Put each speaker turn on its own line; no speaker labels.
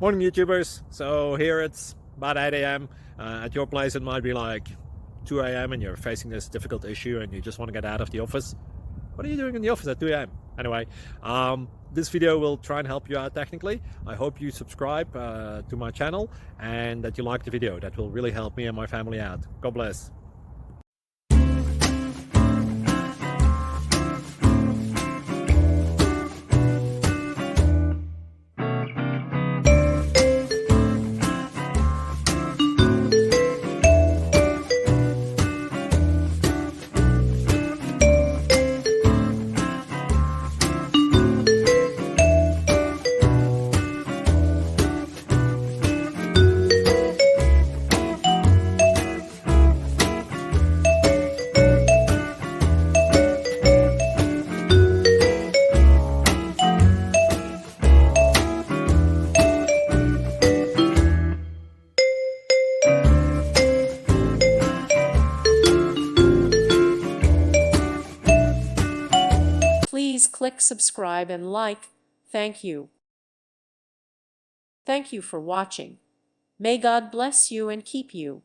Morning YouTubers. So here it's about 8 a.m. At your place it might be like 2 a.m. and you're facing this difficult issue and you just want to get out of the office. What are you doing in the office at 2 a.m.? Anyway, this video will try and help you out technically. I hope you subscribe to my channel and that you like the video. That will really help me and my family out. God bless.
Please click subscribe and like. Thank you. Thank you for watching. May God bless you and keep you.